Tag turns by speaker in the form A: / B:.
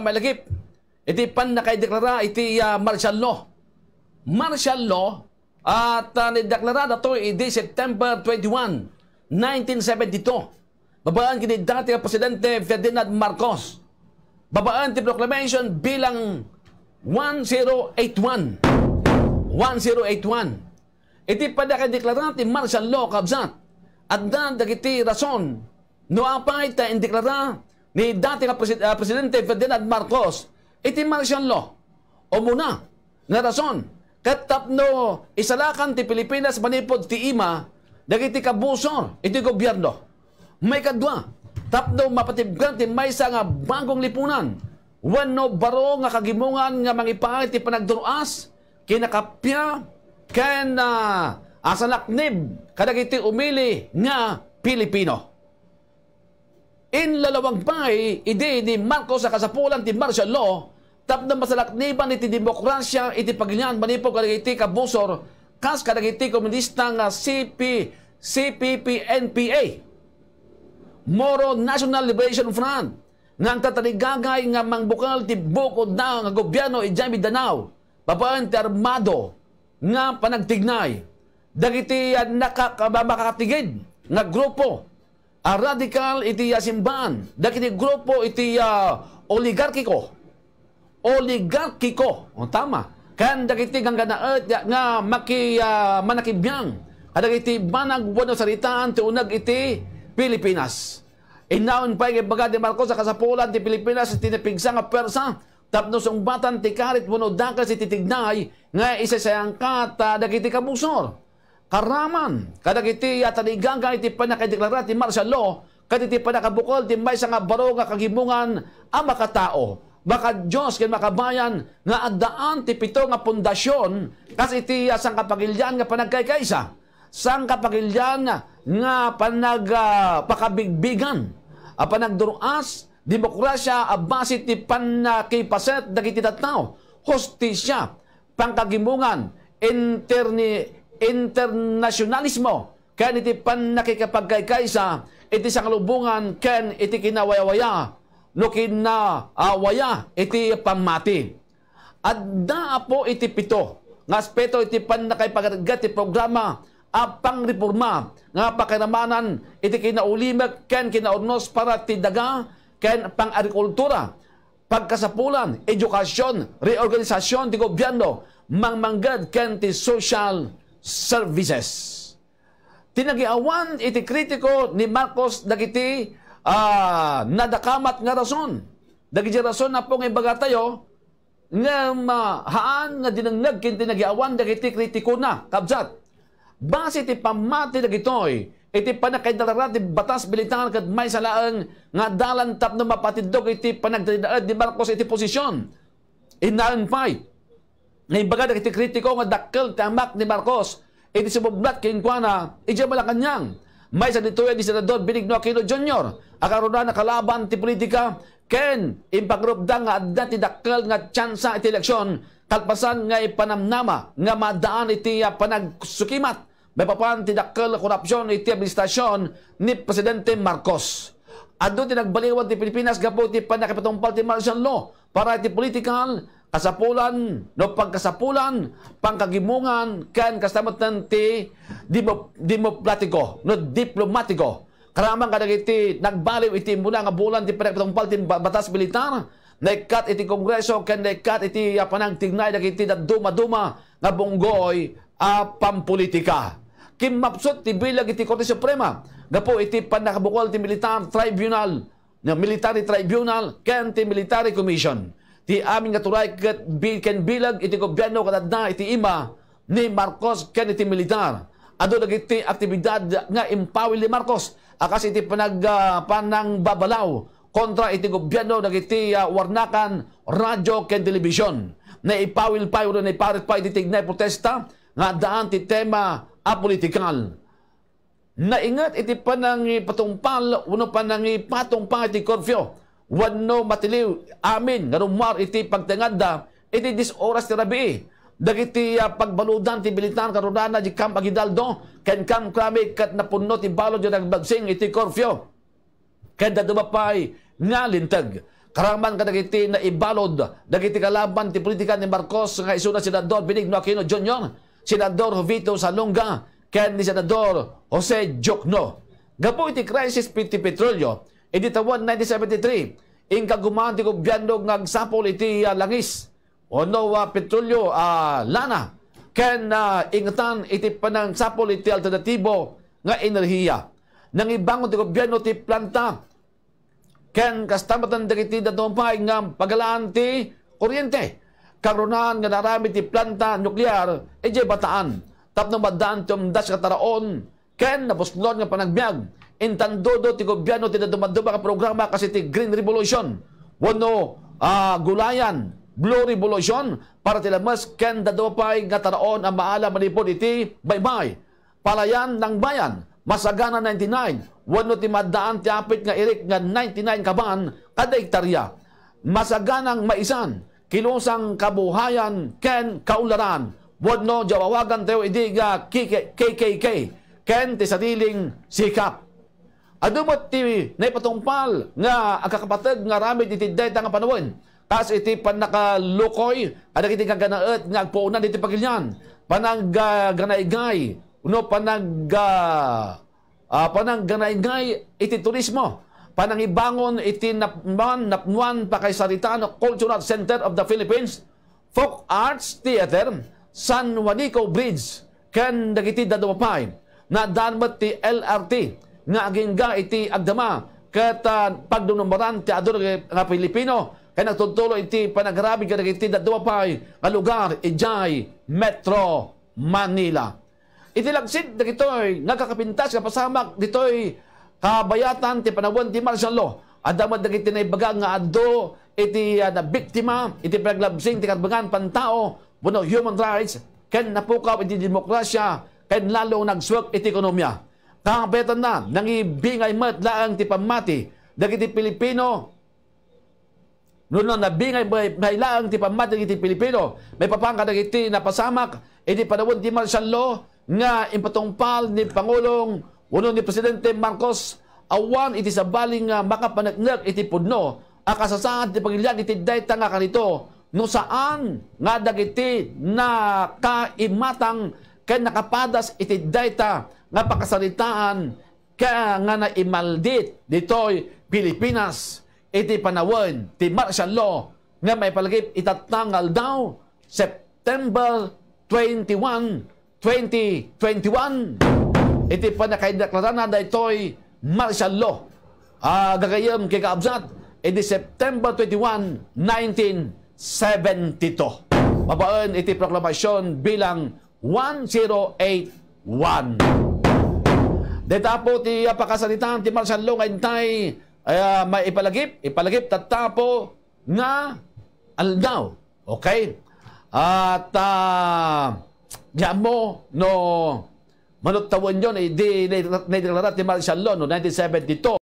A: malagip. Iti pan nakaideklara iti martial law. Martial law at nideklara na ito iti September 21, 1972. Babaan kini dati ang Presidente Ferdinand Marcos. Babaan ti proclamation bilang 1081. 1081. Iti pa nakideklara ti martial law kabsat. At dagiti rason no apay ta indeklara ni dati nga Presidente Ferdinand Marcos iti martial law. O muna nga rason ket tapno isalakan ti Pilipinas manipod ti ima dagiti kabusor iti gobyerno. May kadwa tapno mapatibgan ti maysa nga bagong lipunan wenno baro nga kagimungan nga mangipaay ti panagduruas kinakapya ken asalaknib kadagiti umili nga Pilipino. In lalawang pay, idi ni Marcos sa kasapulan ti martial law, tapno masalakniban iti demokrasya iti pagilian manipod kadagiti kabusor kas kadagiti komunista nga CPP-NPA. Moro National Liberation Front nga tatanigagay nga mangbukal ti bukod na nga gobyerno ijay Mindanao, papaan ti armado nga panagtignay. Dagiti makakatigid nga grupo radical iti simbahan. Dagiti grupo iti oligarkiko. O tama. Kan dagiti ganaet nga manakibiyang. Kadagiti banag wano saritaan ti unag iti Pilipinas. Inaon pa yung baga di Marcos sa kasapulan ti Pilipinas tinipigsa nga persa. Tapno sungbatan ti karit wano dakas iti tignay nga isasayang kata dagiti kabusor. Karaman, kadagiti tanigaga iti panakadeklara ti martial law, kaditi panakabukol ti maysa nga baro nga kagimungan ang makatao, baka Diyos ken makabayan nga addaan ti pito nga pundasyon kas iti sangkapagilyan nga panagkaykaysa, sangkapagilyan nga pakabigbigan, panagduruas, demokrasya, basit ti panakipaset dagiti tattao, hostisya, pangkagimungan, internasyonalismo ken iti nakikapagkaykaysa iti sangalubungan ken iti kinawayawaya no kinawaya iti pamati. Adda po iti pito nga aspeto iti nakipagagad ti programa pangreforma nga pakiramanan iti kinaulimek ken kinaurnos para ti daga ken pang-agrikultura, pagkasapulan, edukasyon, reorganisasyon ti gobyerno, mangmanggad ken ti social services. Tinagiawan iti kritiko ni Marcos dagiti nadakamat nga rason. Dagiti rason na pong ibaga tayo nga haan nga dinangnag kin tinagiawan dagiti kritiko na kabsat. Base ti pamati dagitoy iti panakaidalara ti batas militar ket may salaeng nga dalan tapno mapatidog iti panagdaad ni Marcos iti posisyon. Inaan fight nga ibaga dagiti kritiko nga dakkel tamak ni Marcos iti sumublat kinkwana iti Malacanang may sa ditoy di Senador Benigno Aquino Jr. akaron na kalaban ti politika ken impagrupda nga adda ti dakkel nga tsansa iti eleksyon kalpasan nga ipanamnama nga madaan iti panagsukimat may papan ti dakkel korupsyon iti administrasyon ni Presidente Marcos. Adu ti nagbaliwan ti Pilipinas gapo ti panakipatumpal ti martial law para iti political kasapulan no pagkasapulan pangkagimungan ken kastamatan ti demokratiko no diplomatiko karamang kadagiti nagbaliw iti mula nga bulan ti panakipatumpal ti batas militar naikat iti kongreso ken naikat iti panangtignay dagiti duma-duma nga bunggoy pampolitika. Kimapsot ti bilag iti Korte Suprema gapo iti panakabukol ti military tribunal ken ti military commission. Ti aming naturay ken bilag iti gobyerno kadadda iti ima ni Marcos ken iti militar. Ado dagiti aktibidad nga impawil ni Marcos akas iti panangbabalaw kontra iti gobyerno dagiti warnakan radyo ken telebisyon. Na ipawil-pawil na iparit pa iti tignay protesta nga daan ti tema apolitikal. Naingat iti panangipatumpal uno panangipatungpang iti curfew. Wano matiliw amin nga rumar iti pagtanganda iti 10 oras ti rabii. Dagiti pagbaludan ti militar karunana di Camp Aguinaldo ken Camp Crame kat napunno ti balod yung nagbagsing iti curfew. Ken dadumapay nga lintag. karaman kadagiti na ibalod dagiti kalaban ti politika ni Marcos nga isuna Senador Benigno Aquino Jr., Senador Jovito Salonga, ken ni Senador Jose Jokno. Gapo iti crisis ti petrolyo, iti taon 1973, ingka gumaan ti gobyerno ngagsapol iti langis, ono petrolyo lana, ken ingatan iti panangsapol iti alternatibo nga enerhiya. Nangibangon ti gobyerno ti planta, ken kastamatan dagiti datumpay nga pagalaan ti kuryente. Karunahan nga narami ti planta nuklear, ije bataan. Tapno madaan ti umdas kataraon, ken nabuslon nga panagbiag. Intandodo ti gobyerno ti nadumanduma ka programa kasi ti Green Revolution. Wano gulayan, Blue Revolution, para ti lamas ken dadupay nga taraon ang maala manipod iti baybay. Palayan ng bayan, masagana 99. Wano ti madaan ti apit nga irik nga 99 kaban kada hektarya. Masaganang maisan, kilusang kabuhayan ken kaularan. Wano jawawagan tayo idiga KKK ken ti sariling sikap. Adumot ti naipatungpal nga agkakapatag nga ramid iti dayta nga panawin. Tas iti panakalukoy adak iti kaganaet nga agpuunan iti pagilyan. Panagganay-gay uno panagganay-gay iti turismo. Panangibangon iti napnuan pakaysaritaan Cultural Center of the Philippines, Folk Arts Theater, San Juanico Bridge, ken dagiti dadumapay na danmat ti LRT nga agingga iti agdama ket pagdunumbaran ti aduna nga Pilipino kay nagtutulo iti panagrabi ket dagiti dadumapay nga lugar ijay Metro Manila. Iti lagsid dagitoy nagkakapintas nga pasamak ditoy kabayatan ti panawon ti martial law. Adamad dagiti naibaga nga addo iti na biktima iti panaglabsing ti karbangan pantao wenno human rights ken napukaw iti demokrasya ken lalo nagswak iti ekonomiya. Kabetan na nangibingay met laang ti pamati dagiti Pilipino. Nuno nabingay laang ti pamati dagiti Pilipino. May papangka dagiti napasamak iti panawon ti martial law nga impatungpal ni Pangulong uno ni Presidente Marcos awan iti sabaling nga makapanagnak iti pudno akasasaad ti pagilian iti dayta nga kanito no saan nga dagiti na kaimatang ken nakapadas iti dayta nga pakasaritaan kaya nga naimaldit ditoy Pilipinas iti panawon ti martial law nga may palagip itatangal daw September 21, 2021 iti panakaideklara na ditoy martial law gagayam kay kaabsat iti September 21, 1972 babaen iti proklamasyon bilang 1081. Detapo ti pakasalitan ti martial law nga intay may ipalagip tatapo nga aldaw. Okay? At diyan mo no manutawon yun di naideklara ti martial law no 1972